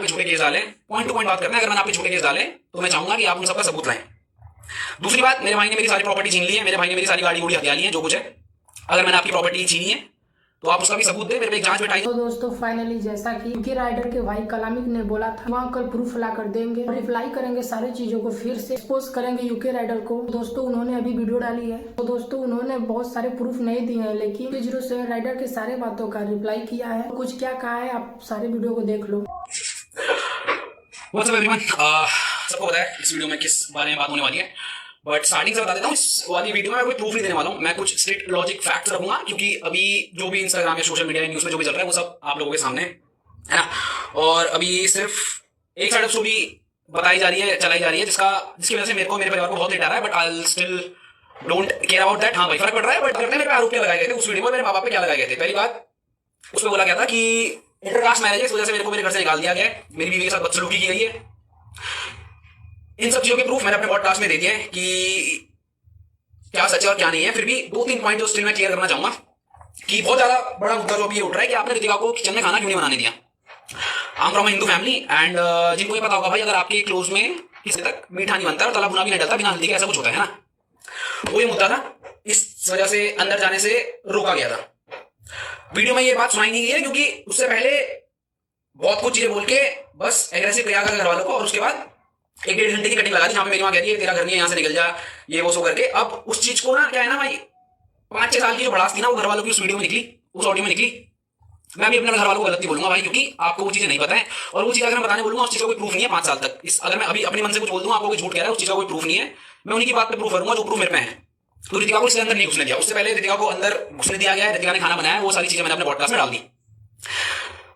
पे झूठे केस डाले, पॉइंट टू पॉइंट बात करना है। अगर मैंने आप पे झूठे केस डाले तो मैं चाहूंगा कि आप उन सबका सबूत लाएं। दूसरी बात, मेरे भाई ने मेरी सारी प्रॉपर्टी छीन ली है, मेरे भाई ने मेरी सारी गाड़ी घोड़ी हथिया ली है, जो कुछ है। अगर मैंने आपकी प्रॉपर्टी छीनी है तो आप उसका भी सबूत दे, मेरे पे एक जांच बैठाई। तो दोस्तों फाइनली जैसा कि यूके राइडर के भाई कलामिक ने बोला था, वहाँ कल प्रूफ ला कर देंगे और रिप्लाई करेंगे सारी चीजों को, फिर से एक्सपोज करेंगे यूके राइडर को। दोस्तों उन्होंने अभी वीडियो डाली है, तो दोस्तों उन्होंने बहुत सारे प्रूफ नहीं दिए हैं, लेकिन 07 राइडर के सारे बातों का रिप्लाई किया है। कुछ क्या कहा है आप सारे वीडियो को देख लो। What's up everyone? सबको पता है इस वीडियो में किस बारे में बात होने वाली है, बट स्टार्टिंग से बता देता हूँ, इस वाली वीडियो में मैं कोई प्रूफ नहीं देने वाला हूँ। मैं कुछ स्ट्रिक्ट लॉजिक फैक्ट्स रखूंगा, क्योंकि अभी जो भी इंस्टाग्राम या सोशल मीडिया न्यूज में जो भी चल रहा है वो सब आप लोगों के सामने है ना। और अभी सिर्फ एक साइड ऑफ स्टोरी बताई जा रही है, चलाई जा रही है, जिसकी वजह से मेरे परिवार को बहुत लेट आ रहा है, but I still don't care about that. हाँ भाई फर्क पड़ रहा है, बट मेरे पे आरोप क्या लगाए गए थे उस वीडियो में, मेरे माँ बाप पे क्या लगाए गए थे। पहली बात, उसमें बोला गया था कि इंटरकास्ट मैरिज है, इस वजह से मेरे घर से निकाल दिया गया है, मेरी बीवी के साथ बदसलूकी की गई है। इन सब चीजों के प्रूफ मैंने अपने पॉडकास्ट में दे दिए हैं कि क्या सच है और क्या नहीं है। फिर भी 2-3 पॉइंट जो स्टिल मैं क्लियर करना चाहूंगा कि बहुत ज्यादा बड़ा मुद्दा जो अभी ये उठ रहा है कि आपने रितिका को किचन में खाना क्यों नहीं बनाने दिया। I am from Hindu family and जिनको ये पता होगा भाई, अगर आपके क्लोज में किसी तक मीठा नहीं बनता और तला भुना भी नहीं डलता बिना हल्दी के, ऐसा कुछ होता है ना, वो ये मुद्दा था। इस वजह से अंदर जाने से रोका गया था। वीडियो में ये बात सुनाई नहीं गई है क्योंकि उससे पहले बहुत कुछ चीजें बोल के बस एग्रेसिव किया घर वालों को, और उसके बाद 1-1.5 घंटे की कटिंग लगा दी जहां पे मेरी मां कहती है तेरा घर नहीं है, यहाँ से निकल जा, ये वो सो करके। अब उस चीज को ना क्या है ना भाई, 5-6 साल की जो भड़ास थी ना वो घर वालों की उस वीडियो में निकली, उस ऑडियो में निकली। मैं भी अपने घर वालों को गलती बोलूंगा भाई, क्योंकि आपको वो चीजें नहीं पता है, और वो चीज अगर मैं बताने बोलूंगा उस चीज का कोई प्रूफ नहीं है 5 साल तक। अगर मैं अभी अपने मन से कुछ बोल दूंगा, आपको कोई झूठ कह रहा है, उस चीज का कोई प्रूफ नहीं है, मैं उन्हीं की बात पे प्रूफ करूंगा जो प्रूफ मेरे पे है। तो रितिका को इसके अंदर नहीं घुसने दिया, उससे पहले रितिका को अंदर घुसने दिया गया है, रितिका ने खाना बनाया, वो सारी चीजें मैंने अपने पॉडकास्ट में डाल दी।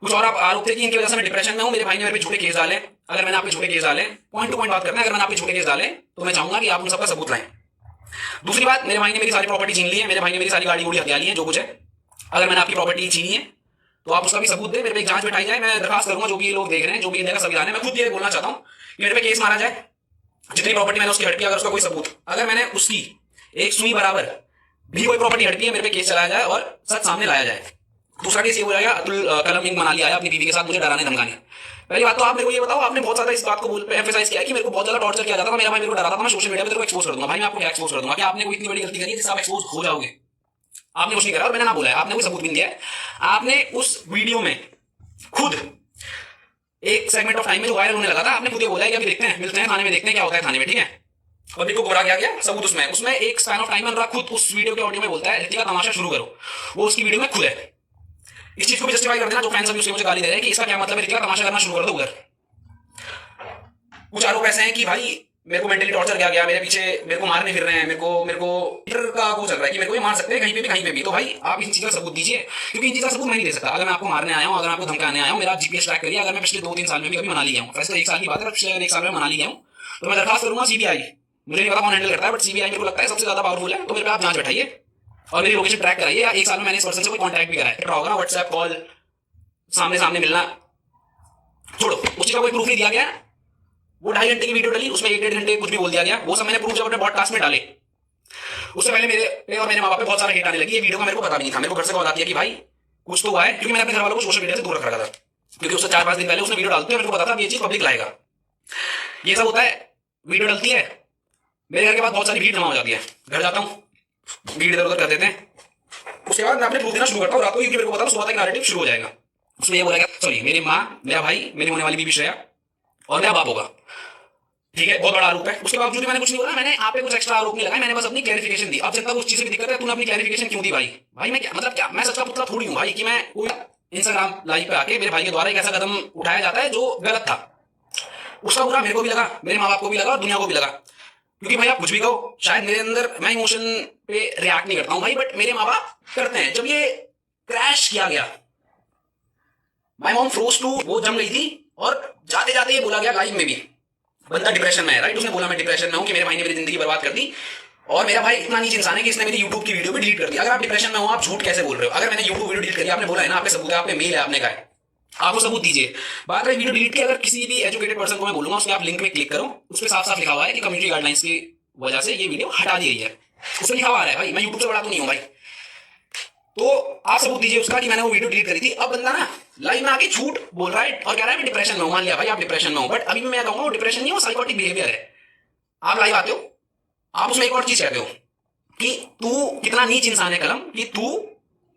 कुछ और आप आरोप थे कि इनकी वजह से मैं डिप्रेशन में हूं, मेरे भाई ने मेरे पे झूठे केस डाले। अगर मैंने आप पे झूठे केस डाले, पॉइंट टू पॉइंट बात करना है, अगर मैंने आप पे झूठे केस डाले तो मैं चाहूंगा कि आप उन सबका सबूत लाएं। दूसरी बात, मेरे भाई ने मेरी सारी प्रॉपर्टी छीन ली है, मेरे भाई ने मेरी सारी गाड़ी घोड़ी हथिया ली है, जो कुछ है। अगर मैंने आपकी प्रॉपर्टी छीनी है तो आप उसका भी सबूत दे, मेरे पे एक जांच बैठाई जाए। मैं दरखास्त करूंगा, जो भी लोग देख रहे हैं, जो भी इंडिया का संविधान है, मैं खुद ये बोलना चाहता हूँ कि मेरे पे केस मारा जाए, जितनी प्रॉपर्टी मैंने उसकी हड़पी, अगर उसका कोई सबूत, अगर मैंने उसकी एक सुई बराबर भी कोई प्रॉपर्टी हड़पी है, मेरे पे केस चलाया जाए और सच सामने लाया जाए। दूसरा केस ये हो जाएगा, अतुल कलम सिंह मनाली आया अपनी बीवी के साथ मुझे डराने धमकाने। पहली बात तो आप मेरे को ये बताओ, आपने बहुत ज्यादा इस बात को एम्फेसाइज किया कि मेरे को बहुत ज्यादा टॉर्चर किया जाता था, मेरा भाई मेरे को डराता था, मैं सोशल मीडिया पे तेरे को एक्सपोज कर दूंगा। भाई मैं आपको क्या एक्सपोज कर दूंगा कि आपने कोई इतनी बड़ी गलती करी है जिससे आप एक्सपोज हो जाओगे? आपने कुछ नहीं करा और मैंने ना बोला है, आपने कोई सबूत भी नहीं दिया है। आपने उस वीडियो में खुद एक सेगमेंट ऑफ टाइम में जो वायरल होने लगा था, आपने खुद ये बोला है कि अभी देखते हैं, मिलते हैं थाने में, देखते हैं क्या होता है थाने में, ठीक है। और मेरे को गुमराह किया गया, सबूत उसमें एक स्पैन ऑफ टाइम में अनुराग खुद उस वीडियो के ऑडियो में बोलता है रितिका तमाशा शुरू करो, वो उसकी वीडियो में खुद है। इस चीज को भी जस्टिफाई कर देना जो फैंस अभी उसके मुझे गाली दे रहे हैं कि इसका क्या मतलब है, रितिका तमाशा करना शुरू कर दो उधर। कुछ आरोप ऐसे हैं कि भाई मेरे को मेंटली टॉर्चर किया गया, मेरे पीछे मेरे को मारने फिर रहे हैं, मेरे को ट्विटर का वो चल रहा है कि मेरे को ये मार सकते हैं कहीं पे भी। तो भाई आप इन चीजों का सबूत दीजिए, क्योंकि इन चीजों का सबूत मैं नहीं दे सकता। अगर मैं आपको मारने आया हूँ, अगर मैं आपको धमकाने आया हूँ, मेरा जीपीएस ट्रैक करिए। अगर मैं पिछले 2-3 साल में भी कभी मनाली गया हूँ, वैसे 1 साल की बात है, पिछले 1 साल में मनाली गया हूँ, तो मैं दरखास्त करूंगा सीबीआई, मुझे नहीं पता कौन हैंडल करता है, बट सीबीआई मेरे को लगता है सबसे ज्यादा पावरफुल है। तो मेरे पे आप जांच बैठाइए और मेरी लोकेशन ट्रैक कराइए। 1 साल में मैंने इस पर्सन से कोई कॉन्टैक्ट भी करा है, होगा ना, व्हाट्सएप कॉल, सामने मिलना छोड़ो, उस चीज का कोई प्रूफ नहीं दिया गया। वो 2.5 घंटे की वीडियो डाली, उसमें 1-1.5 घंटे कुछ भी बोल दिया गया, वो सब मैंने प्रूफ जब अपने पॉडकास्ट में डाले। उससे पहले मेरे और मेरे माँ बाप पे बहुत सारा हेट आने लगी। ये वीडियो का मेरे को पता भी नहीं था, मेरे को घर से कॉल आती है कि भाई कुछ तो हुआ है, क्योंकि मैंने अपने घर वालों को सोशल मीडिया से दूर रख रखा था, क्योंकि उससे 4-5 दिन पहले उसने वीडियो डालती है, मेरे को पता था ये चीज पब्लिक लाएगा। ये सब होता है, वीडियो डलती है, मेरे घर के बाद बहुत सारी भीड़ जमा हो जाती है, घर जाता हूँ, भीड़ इधर उधर कर देते हैं। उसके बाद मैं अपने प्रूफ देना शुरू करता हूँ रात को, क्योंकि मेरे को पता है सुबह तक नैरेटिव शुरू हो जाएगा। उसमें ये बोलेगा सॉरी मेरी माँ, मेरा भाई, मेरी होने वाली बीबी श्रेया और मेरा बाप होगा, ठीक है, बहुत बड़ा आरोप है। उसके बावजूद मैंने कुछ नहीं बोला, मैंने आप पे कुछ एक्स्ट्रा आरोप नहीं लगाया, मैंने बस अपनी क्लैरिफिकेशन दी। अब जनता को उस चीज की दिक्कत है, तूने अपनी क्लैरिफिकेशन क्यों दी भाई? भाई मैं क्या मतलब, क्या मैं सच का पुतला थोड़ी हूँ भाई कि मैं कोई इंस्टाग्राम लाइव पे आके मेरे भाई के द्वारा एक ऐसा कदम उठाया जाता है जो गलत था। उसका बुरा मेरे को भी लगा, मेरे माँ बाप को भी लगा और दुनिया को भी लगा, क्योंकि भाई आप कुछ भी कहो, शायद मेरे अंदर मैं इमोशन पे रिएक्ट नहीं करता हूँ भाई, बट मेरे माँ बाप करते हैं। जब ये क्रैश किया गया, माय मॉम फ्रोज टू, वो जम गई थी, और जाते जाते ये बोला गया लाइव में भी बंदा डिप्रेशन में है, राइट। उसने बोला मैं डिप्रेशन में हूं, कि मेरे भाई ने मेरी जिंदगी बर्बाद कर दी, और मेरा भाई इतना नीच इंसान है कि इसने मेरी यूट्यूब की वीडियो भी डिलीट कर दी। अगर आप डिप्रेशन में हो, आप झूठ कैसे बोल रहे हो? अगर मैंने यूट्यूब वीडियो डिलीट करी, आपने बोला है ना, आपके सबूत है, आपने मेल है, आपने कहा है, आपको सबूत दीजिए। बात रही वीडियो डिलीट की, अगर किसी भी एजुकेटेड पर्सन को मैं बोलूंगा उसके आप लिंक में क्लिक करो, उस पर साफ साफ लिखा हुआ है कि कम्युनिटी गाइडलाइंस की वजह से ये वीडियो हटा दी गई है, उसमें लिखा हुआ है भाई। मैं यूट्यूब से बड़ा तो नहीं हूं भाई, तो आप सबूत दीजिए उसका कि मैंने वो वीडियो डिलीट करी थी। अब बंदा ना लाइव में आके झूठ बोल रहा है और कह रहा है मैं डिप्रेशन में हूं। मान लिया भाई आप डिप्रेशन में हो, बट अभी भी मैं कहूंगा वो डिप्रेशन नहीं, वो साइकोटिक बिहेवियर है। आप लाइव आते हो, आप उसमें एक और चीज कहते हो कि तू कितना नीच इंसान है कलम, कि तू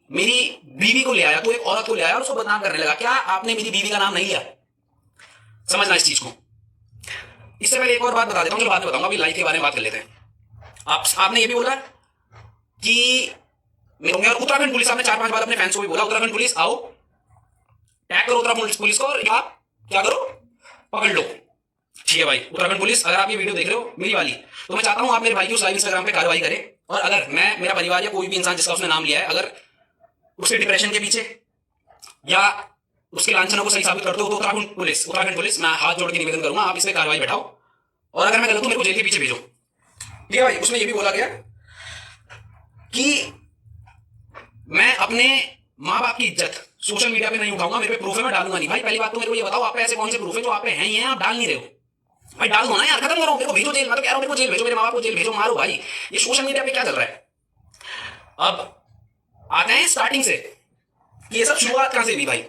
मेरी बीवी को ले आया, तू एक औरत को ले आया और उसको बदनाम करने लगा। क्या आपने मेरी बीवी का नाम नहीं लिया? समझना इस चीज को। इससे पहले एक और बात बता देता हूँ, जो बाद में बताऊंगा, अभी लाइफ के बारे में बात कर लेते हैं। आपने ये भी बोला कि और उत्तराखंड पुलिस, आपने 4-5 बार अपने फैंस को भी बोला उत्तराखंड पुलिस आओ, टैग करो उत्तराखंड पुलिस को और आप क्या करो, पकड़ लो। ठीक है भाई, उत्तराखंड पुलिस अगर आप ये वीडियो देख रहे हो मेरी वाली, तो मैं चाहता हूं आप मेरे भाई की उस लाइव इंस्टाग्राम पे कार्रवाई करें। और अगर मैं, मेरा परिवार या कोई भी इंसान जिसका उसने नाम लिया है, अगर उसके डिप्रेशन के पीछे या उसके लांछनों को सही साबित करते हो तो उत्तराखंड पुलिस मैं हाथ जोड़ के निवेदन करूंगा आप इस पे कार्रवाई बैठाओ, और अगर मैं गलत हूं मेरे को जेल के पीछे भेजो। ठीक है भाई, उसमें यह भी बोला गया कि मैं अपने माँ बाप की इज्जत सोशल मीडिया पे नहीं उठाऊंगा, मेरे पे प्रूफ है, मैं डालूंगा नहीं। भाई पहली बात तो मेरे को ये बताओ, आप पे ऐसे कौन से प्रूफ है जो आप पे हैं ही हैं, आप डाल नहीं रहे हो? भाई डाल दो ना यार, खत्म करो, मेरे को भेजो जेल। मैं तो कह रहा हूं मेरे को जेल भेजो, मेरे माँ बाप को जेल भेजो, मारो भाई। ये सोशल मीडिया पे क्या चल रहा है? अब आते हैं स्टार्टिंग से, ये सब शुरुआत कहां से हुई भाई?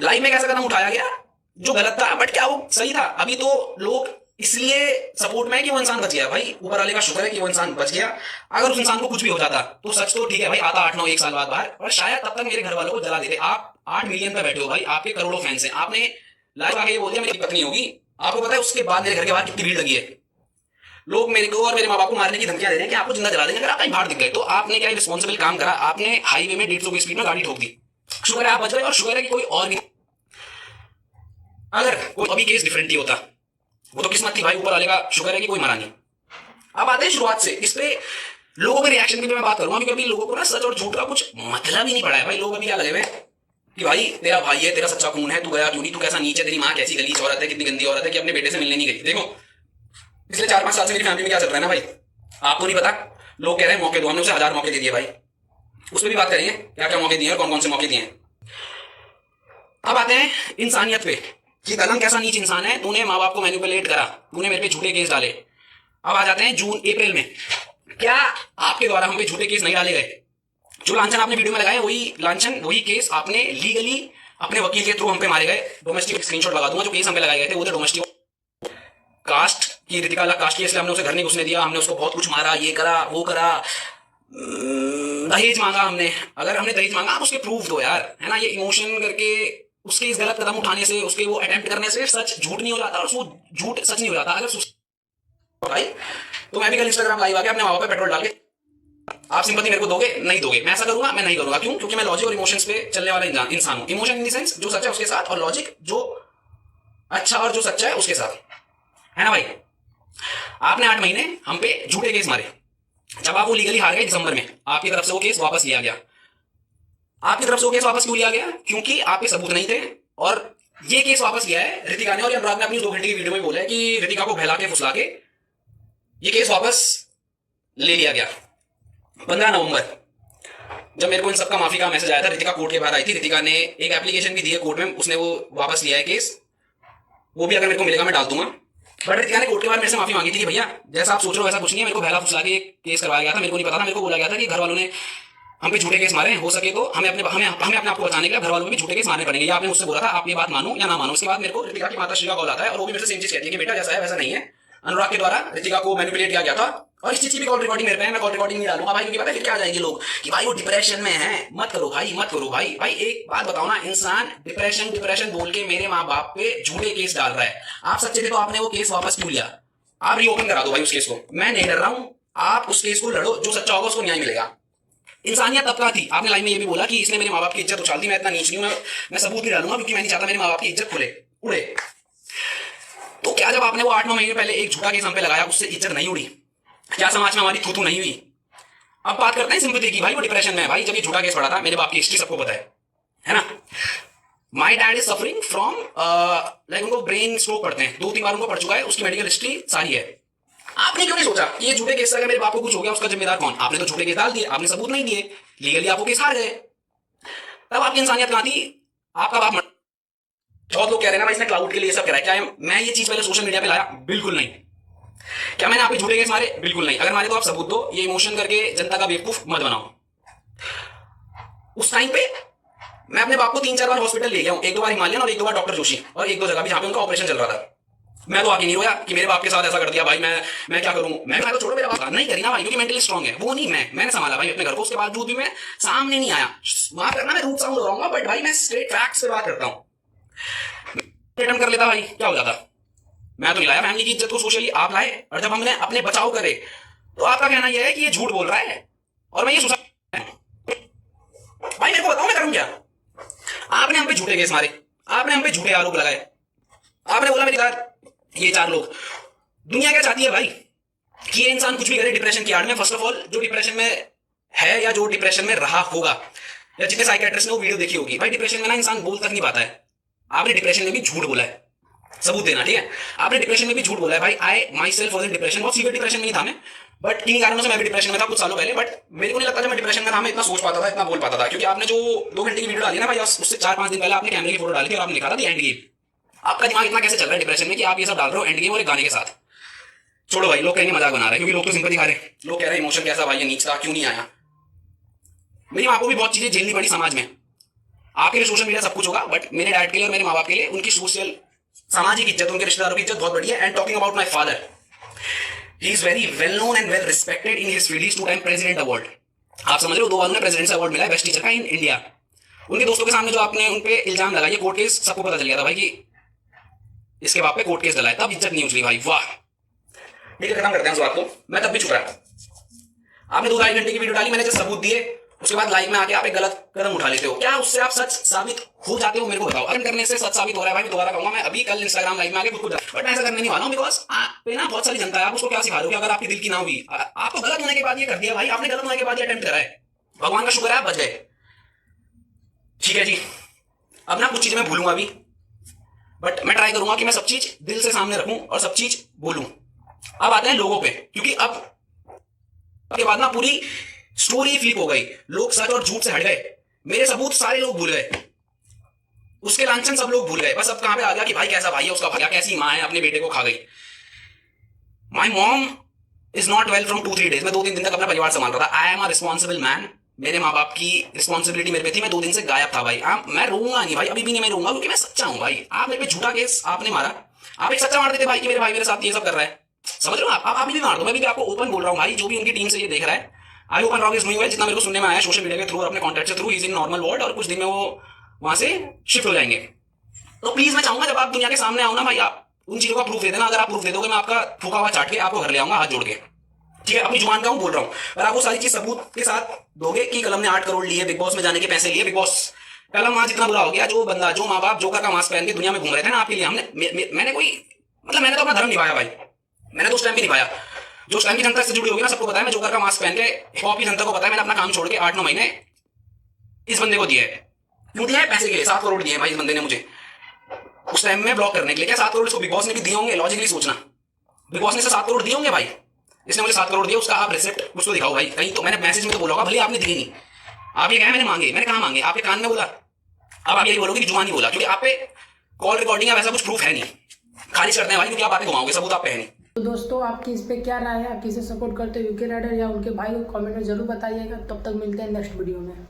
लाइफ में कैसा कदम उठाया गया जो गलत था, बट क्या वो सही था? अभी तो लोग इसलिए सपोर्ट में है कि वो इंसान बच गया। भाई ऊपर वाले का शुक्र है कि वो इंसान बच गया। अगर उस इंसान को कुछ भी हो जाता तो सच तो ठीक है भाई, आता 8-9 1 साल बाद बाहर, और शायद तब तक मेरे घर वालों को जला देते। आप 8 मिलियन पे बैठे हो भाई, आपके करोड़ों फैंस हैं, आपने लाइव आके ये बोल दिया मेरी पत्नी होगी। आपको पता है उसके बाद मेरे घर के बाहर कितनी भीड़ लगी है? लोग मेरे को और मेरे माँ बाप को मारने की धमकियां दे रहे हैं कि आपको जिंदा जला देंगे अगर आप कहीं बाहर दिख गए। तो आपने क्या रिस्पॉन्सिबल काम करा? आपने हाईवे में 150 की स्पीड में गाड़ी ठोक दी। शुक्र है आप बच गए, और शुक्र है कि कोई और नहीं। अगर कोई अभी केस डिफरेंट ही होता, वो तो किस्मत थी भाई, ऊपर वाले का शुक्र है कि कोई मरा नहीं। अब आते हैं शुरुआत से, इस पे लोगों के रिएक्शन की मैं बात करूंगा, क्योंकि अभी लोगों को ना सच और झूठ का कुछ मतलब ही नहीं पड़ा है भाई। लोग अभी क्या लगे हुए कि भाई तेरा भाई है, तेरा सच्चा खून है, तू गया क्यों नहीं, तू कैसा नीच है, तेरी माँ कैसी गलीच औरत है, कितनी गंदी औरत है कि अपने बेटे से मिलने नहीं गई। देखो पिछले 4-5 साल से मेरी फैमिली में क्या चल रहा है ना भाई, आपको नहीं पता। लोग कह रहे हैं मौके दो, हमने उसे 1000 मौके दे दिए भाई। उस पर भी बात करेंगे क्या क्या मौके दिए और कौन कौन से मौके दिए हैं। अब आते हैं इंसानियत पे कि कलम कैसा नीच इंसान है, तूने माँ बाप को मैनिपुलेट करा, तूने मेरे पे झूठे केस डाले। अब आ जाते हैं अप्रैल में, क्या आपके द्वारा हम पे झूठे केस नहीं डाले गए? जो लांछन आपने वीडियो में लगाए वही लांछन, वही केस आपने लीगली अपने वकील के थ्रू हम पे मारे गए। डोमेस्टिक स्क्रीनशॉट लगा दूंगा, जो केस हम पे लगाए गए थे वो थे डोमेस्टिक। कास्ट की, ऋतिका अलग कास्ट की, इसलिए हमने उसे घर नहीं घुसने दिया, हमने उसको बहुत कुछ मारा, ये करा वो करा, दहेज मांगा हमने। अगर हमने दहेज मांगा आप उसके प्रूफ दो यार, है ना। ये इमोशन करके उसके इस गलत कदम उठाने से, उसके वो अटेम्प्ट करने से सच झूठ नहीं हो जाता, और वो झूठ सच नहीं हो जाता। अगर भाई तो मैं भी कल इंस्टाग्राम लाइव आके अपने माँ बाप पे पेट्रोल डाल के, आप सिंपैथी मेरे को दोगे? नहीं दोगे। मैं ऐसा करूंगा? मैं नहीं करूंगा। क्यों? क्योंकि मैं लॉजिक और इमोशंस पे चलने वाला इंसान हूं। इमोशन इन द सेंस जो सच है उसके साथ, और लॉजिक जो अच्छा और जो सच्चा है उसके साथ, है ना भाई। आपने 8 महीने हम पे झूठे केस मारे। जब आप वो लीगली हार गए दिसंबर में, आपकी तरफ से वो केस वापस लिया गया। आपकी तरफ से वो केस वापस क्यों लिया गया? क्योंकि आपके सबूत नहीं थे। और ये केस वापस लिया है ऋतिका ने, और अनुराग ने अपनी 2 घंटे की वीडियो में बोला है कि ऋतिका को बहला के फुसला के ये केस वापस ले लिया गया। 15 नवंबर जब मेरे को इन सबका माफी का मैसेज आया था, ऋतिका कोर्ट के बाहर आई थी। ऋतिका ने एक एप्लीकेशन भी दी है कोर्ट में, उसने वो वापस लिया है केस। वो भी अगर मेरे को मिलेगा मैं डाल दूंगा। बट ऋतिका ने कोर्ट के बाहर मेरे से माफी मांगी थी कि भैया जैसा आप सोच रहे हो वैसा कुछ नहीं है, मेरे को बहला फुसला के केस करवाया गया था, मेरे को नहीं पता था। मेरे को बोला गया था कि घर वालों ने हम पे झूठे केस मारे, हो सके तो हमें अपने आप को बचाने के लिए घर वालों में भी झूठे केस मारने पड़ेंगे। ये आपने मुझसे बोला था, आप ये बात मानो या ना मानो। उसके बाद मेरे को ऋतिका की माता श्री का कॉल आता है, और वो भी मेरे से सेम चीज कहती है कि बेटा जैसा है वैसा नहीं है, अनुराग के द्वारा ऋतिका को मैनिपुलेट किया गया था। और इस चीज की भी कॉल रिकॉर्डिंग मेरे पे है, मैं कॉल रिकॉर्डिंग नहीं डालूंगा भाई, क्योंकि पता है फिर क्या आ जाएंगे लोग कि भाई वो डिप्रेशन में है। मत करो भाई, मत करो भाई। भाई एक बात बताओ ना, इंसान डिप्रेशन बोल के मेरे माँ बाप पे झूठे केस डाल रहा है। आप सच्चे थे तो आपने वो केस वापस क्यों लिया? आप रीओपन करा दो भाई उस केस को। मैं नहीं डर रहा हूं, आप उस केस को लड़ो, जो सच्चा होगा उसको न्याय मिलेगा। इंसानियत तब का थी। आपने लाइन में ये भी बोला कि इसने मेरे माँ बाप की इज्जत उछाल दी। मैं इतना नीच नहीं हूं, मैं सबूत नहीं डालूंगा, क्योंकि मैं नहीं चाहता मेरे माँ बाप की इज्जत उड़े। तो क्या जब आपने वो 8-9 महीने पहले एक झूठा केस हम पे लगाया, उससे इज्जत नहीं उड़ी? क्या समाज में हमारी थू नहीं हुई? अब बात करते हैं सिंपैथी की। भाई वो डिप्रेशन में है भाई। जब ये झूठा केस पड़ा था, मेरे बाप की हिस्ट्री सबको पता है ना। My dad is suffering from like, उनको ब्रेन स्ट्रोक पड़ते हैं, 2-3 बार उनको पड़ चुका है, उसकी मेडिकल हिस्ट्री सारी है। आपने क्यों नहीं सोचा कि ये झूठे केस से अगर मेरे बाप को कुछ हो गया उसका जिम्मेदार कौन? आपने तो झूठे केस डाल दिए, आपने सबूत नहीं दिए, लीगली आपको केस हार गए। तब आपकी इंसानियत कहां थी? आपका बाप बहुत लोग कह रहे हैं ना भाई इसने क्लाउड के लिए सब करा है। क्या मैं ये चीज पहले सोशल मीडिया पे लाया? बिल्कुल नहीं। क्या मैंने आपके झूठे केस मारे? बिल्कुल नहीं। अगर मारे तो आप सबूत दो। ये इमोशन करके जनता का बेवकूफ मत बनाओ। उस टाइम पे मैं अपने बाप को 3-4 बार हॉस्पिटल ले गया हूं, 1-2 बार हिमालयन और 1-2 बार डॉक्टर जोशी, और 1-2 जगह भी जहां पे उनका ऑपरेशन चल रहा था। मैं तो आके नहीं रोया कि मेरे बाप के साथ ऐसा कर दिया भाई, मैं क्या करूं। मैं तो छोड़ो, मेरा बाप नहीं करी ना भाई, क्योंकि मेंटली स्ट्रांग है वो, नहीं मैंने संभाला भाई अपने घर को। उसके बावजूद भी मैं सामने नहीं आया। माफ करना मैं रूट साउंड हो रहा हूँ, बट भाई मैं स्ट्रेट फैक्ट्स पे बात करता हूँ। अटेम्प्ट कर लेता भाई, क्या हो जाता। मैं तो नहीं लाया फैमिली की इज्जत को सोशली, आप लाए। और जब हमने अपने बचाव करे तो आपका कहना यह है कि ये झूठ बोल रहा है और मैं ये सुसाइड। भाई मेरे को बताओ मैं करूं क्या। आपने हम पे झूठे केस मारे, आपने हम पे झूठे आरोप लगाए, आपने बोला मेरे साथ ये 4 लोग। दुनिया क्या चाहती है भाई कि ये इंसान कुछ भी करे डिप्रेशन की आड़ में। फर्स्ट ऑफ ऑल जो डिप्रेशन में है या जो डिप्रेशन में रहा होगा, या जितने साइकियाट्रिस्ट ने वो वीडियो देखी होगी, भाई डिप्रेशन में ना इंसान बोल तक नहीं पाता है। आपने डिप्रेशन में भी झूठ बोला है, सबूत देना, ठीक है। आपने डिप्रेशन में भी झूठ बोला है भाई। I my self was in depression, बहुत सीवियर डिप्रेशन में नहीं था मैं, बट किन्हीं कारणों से मैं भी डिप्रेशन में था कुछ सालों पहले। बट मेरे को नहीं लगता जब मैं डिप्रेशन में था मैं इतना सोच पाता था, इतना बोल पाता था। क्योंकि आपने जो 2 घंटे की वीडियो डाली ना भाई, उससे 4-5 दिन पहले आपने कैमरे की फोटो डाली थी और आपने लिखा था एंड गेम। आपका दिमाग इतना कैसे चल रहा है डिप्रेशन में कि आप ये सब डाल रहे हो एंड गेम और एक गाने के साथ। छोड़ो भाई, लोग कहेंगे मजाक बना रहे हैं, क्योंकि लोग तो सिंपैथी खा रहे हैं। लोग कह रहे हैं इमोशन कैसा भाई, ये नीच था, क्यों नहीं आया। मेरी माँ को भी बहुत चीजें झेलनी पड़ी समाज में। आपके लिए सोशल मीडिया सब कुछ होगा, बट मेरे डैड के लिए और मेरे माँ बाप के लिए उनकी सोशल सामाजिक इज्जत, उनके रिश्तेदारों की इज्जत बहुत बड़ी है। And talking about my father, he is very well known and well respected in his field. He is 2 time president award. आप समझ रहे हो, 2 बार उन्हें प्रेसिडेंट से अवार्ड मिला है बेस्ट टीचर का इन इंडिया। उनके दोस्तों के सामने जो आपने उनपे इल्जाम लगाया, कोर्ट केस, सबको पता चल गया था भाई कि इसके बाप पे कोर्ट केस डला है, तब इज्जत नहीं उछली भाई। वाह, ठीक है, खत्म करते हैं उस बात को। मैं तब भी चुप रहा। आपने 2-2.5 घंटे की वीडियो डाली, मैंने जो सबूत दिए, उसके बाद लाइव में आके आप एक गलत कदम उठा लेते हो। क्या उससे आप सच साबित हो जाते हो? मेरे को बताओ। अटेम्प्ट करने से सच साबित हो रहा है भाई, मैं दोबारा कहूंगा, मैं अभी कल इंस्टाग्राम लाइव में आके खुद, बट मैं ऐसा करने नहीं वाला हूं, बिकॉज आप पे ना बहुत सारी जनता है। आप उसको क्या सिखा रहे हो कि अगर आपकी दिल की ना हुई, आपको गलत होने के बाद ये कर दिया भाई, आपने गलत होने के बाद ये अटेम्प्ट करा है। भगवान का शुक्र है आप बच गए, ठीक है जी। अब ना कुछ चीजें मैं भूलूंगा अभी, बट मैं ट्राई करूंगा कि मैं सब चीज दिल से सामने रखूं और सब चीज बोलूं। अब आते हैं लोगों पे, क्योंकि अब के बाद ना पूरी स्टोरी फ्लिप हो गई। लोग सच और झूठ से हट गए, मेरे सबूत सारे लोग भूल गए, उसके लांछन सब लोग भूल गए। बस अब कहां पे आ गया कि भाई कैसा भाई है उसका, भाई कैसी मां है अपने बेटे को खा गई। My mom is not well from 2-3 days. मैं 2-3 दिन तक अपना परिवार संभाल रहा था। I am a responsible man. मेरे माँ बाप की रिस्पॉन्सिबिलिटी मेरे पे थी। मैं 2 दिन से गायब था भाई। मैं रोऊंगा नहीं भाई, अभी भी नहीं मैं रोऊंगा, क्योंकि मैं सच्चा हूं भाई। आप मेरे पे झूठा केस आपने मारा, आप एक सच्चा मार देते भाई कि मेरे भाई मेरे साथ ये सब कर रहा है। समझ रहे हो आप अभी भी मार दो। मैं भी आपको ओपन बोल रहा हूँ भाई, जो भी उनकी टीम से ये देख रहा है, I open rock is doing well. जितना मेरे को सुनने में आया सोशल मीडिया के थ्रू और अपने कॉन्टैक्ट से through, is in normal ward, और कुछ दिन में वो वहां से शिफ्ट हो जाएंगे। तो प्लीज मैं चाहूंगा जब आप दुनिया के सामने आओ ना भाई, आप उन चीजों का प्रूफ दे देना। अगर आप प्रूफ दे दोगे, मैं आपका फूका हुआ चाट के आपको घर ले आऊंगा हाथ जोड़ के, ठीक है। अपनी जुबान का हूं बोल रहा हूं, पर आप वो सारी चीज सबूत के साथ दोगे कि कलम ने 8 करोड़ लिए, बिग बॉस में जाने के पैसे लिए। बिग बॉस कलम वहां जितना बुरा हो गया, जो बंदा, जो माँ बाप जोकर का मास्क पहन के दुनिया में घूम रहे थे ना आपके लिए, हमने मैंने कोई मतलब मैंने तो अपना धर्म निभाया भाई। मैंने तो उस टाइम भी निभाया जो उस टाइम की जनता से जुड़ी होगी ना, सबको पता है। मैं जोकर का मास्क पहन के, हिप हॉप की जनता को पता है, मैंने अपना काम छोड़ के 8-9 महीने इस बंदे को दिए है। क्यों दिया है? पैसे के लिए। 7 करोड़ दिए भाई इस बंदे ने मुझे उस टाइम में ब्लॉक करने के लिए। क्या 7 करोड़ इसको बिग बॉस ने भी दिए होंगे? लॉजिकली सोचना, बिग बॉस ने 7 करोड़ दिए होंगे भाई। इसने मुझे 7 करोड़ दिए, उसका आप रिसिप्ट कुछ तो दिखाओ भाई कहीं। तो मैंने मैसेज में तो बोला होगा, भले आपने दिए नहीं। आप ये कहा मैंने मांगे, मैंने कहा मांगे? आपके कान में बोला? अब आप यही बोलोगे कि जुबान ही बोला, क्योंकि आप पे कॉल रिकॉर्डिंग या वैसा कुछ प्रूफ है नहीं। खारिज करते हैं भाई, क्योंकि आप बातें घुमाओगे, सबूत आप पे है नहीं। तो दोस्तों आपकी इस पे क्या राय है? आप किसे सपोर्ट करते हो, यूके राइडर या उनके भाई को? कमेंट में जरूर बताइएगा। तब तक मिलते हैं नेक्स्ट वीडियो में।